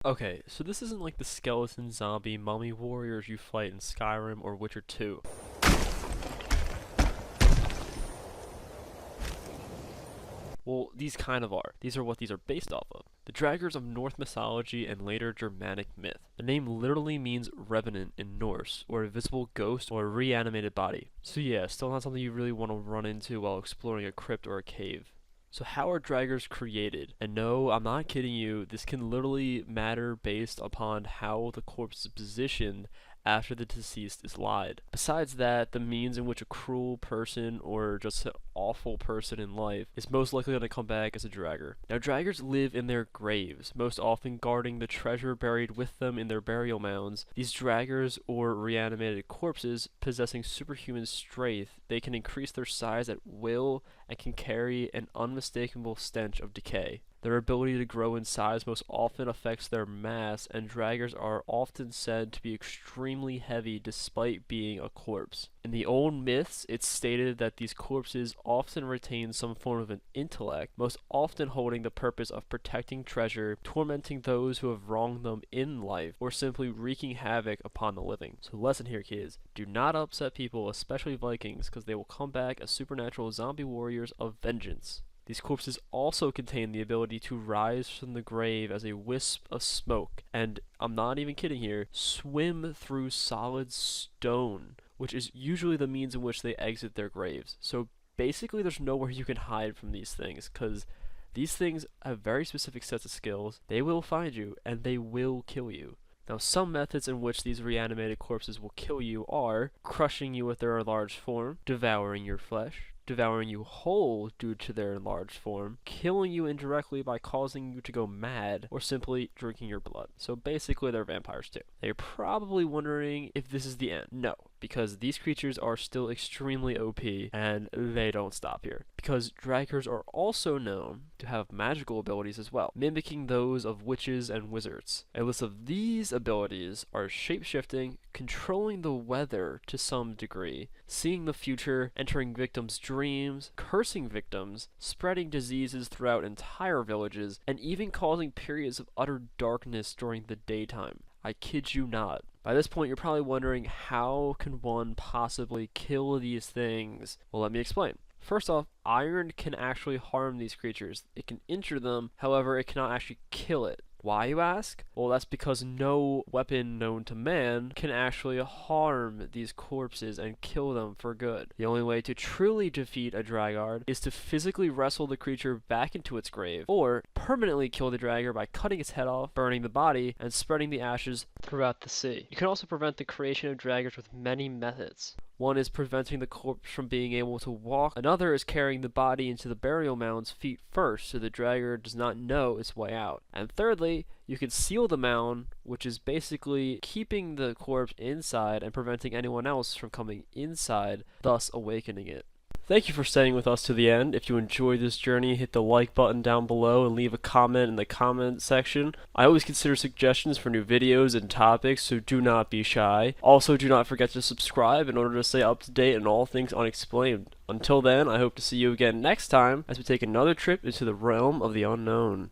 Okay, so this isn't like the skeleton zombie mummy warriors you fight in Skyrim or Witcher 2. Well, these kind of are. These are what these are based off of. The Draugrs of Norse mythology and later Germanic myth. The name literally means revenant in Norse, or a visible ghost or a reanimated body. So yeah, still not something you really want to run into while exploring a crypt or a cave. So how are Draugrs created? And no, I'm not kidding you, this can literally matter based upon how the corpse is positioned after the deceased is lied. Besides that, the means in which a cruel person or just an awful person in life is most likely going to come back as a Draugr. Now, Draugrs live in their graves, most often guarding the treasure buried with them in their burial mounds. These Draugrs, or reanimated corpses, possessing superhuman strength, they can increase their size at will and can carry an unmistakable stench of decay. Their ability to grow in size most often affects their mass, and Draugrs are often said to be extremely heavy despite being a corpse. In the old myths, it's stated that these corpses often retain some form of an intellect, most often holding the purpose of protecting treasure, tormenting those who have wronged them in life, or simply wreaking havoc upon the living. So lesson here, kids, do not upset people, especially Vikings, because they will come back as supernatural zombie warriors of vengeance. These corpses also contain the ability to rise from the grave as a wisp of smoke, and I'm not even kidding here, swim through solid stone, which is usually the means in which they exit their graves. So basically there's nowhere you can hide from these things, because these things have very specific sets of skills. They will find you, and they will kill you. Now, some methods in which these reanimated corpses will kill you are crushing you with their enlarged form, devouring your flesh, devouring you whole due to their enlarged form, killing you indirectly by causing you to go mad, or simply drinking your blood. So basically they're vampires too. Now you're probably wondering if this is the end. No, because these creatures are still extremely OP, and they don't stop here. Because Draugrs are also known to have magical abilities as well, mimicking those of witches and wizards. A list of these abilities are shape-shifting, controlling the weather to some degree, seeing the future, entering victims' dreams, cursing victims, spreading diseases throughout entire villages, and even causing periods of utter darkness during the daytime. I kid you not. By this point, you're probably wondering, how can one possibly kill these things? Well, let me explain. First off, iron can actually harm these creatures. It can injure them, however, it cannot actually kill it. Why, you ask? Well, that's because no weapon known to man can actually harm these corpses and kill them for good. The only way to truly defeat a Draugr is to physically wrestle the creature back into its grave, or permanently kill the Draugr by cutting its head off, burning the body, and spreading the ashes throughout the sea. You can also prevent the creation of Draugrs with many methods. One is preventing the corpse from being able to walk. Another is carrying the body into the burial mound's feet first, so the Draugr does not know its way out. And thirdly, you can seal the mound, which is basically keeping the corpse inside and preventing anyone else from coming inside, thus awakening it. Thank you for staying with us to the end. If you enjoyed this journey, hit the like button down below and leave a comment in the comment section. I always consider suggestions for new videos and topics, so do not be shy. Also, do not forget to subscribe in order to stay up to date on all things unexplained. Until then, I hope to see you again next time as we take another trip into the realm of the unknown.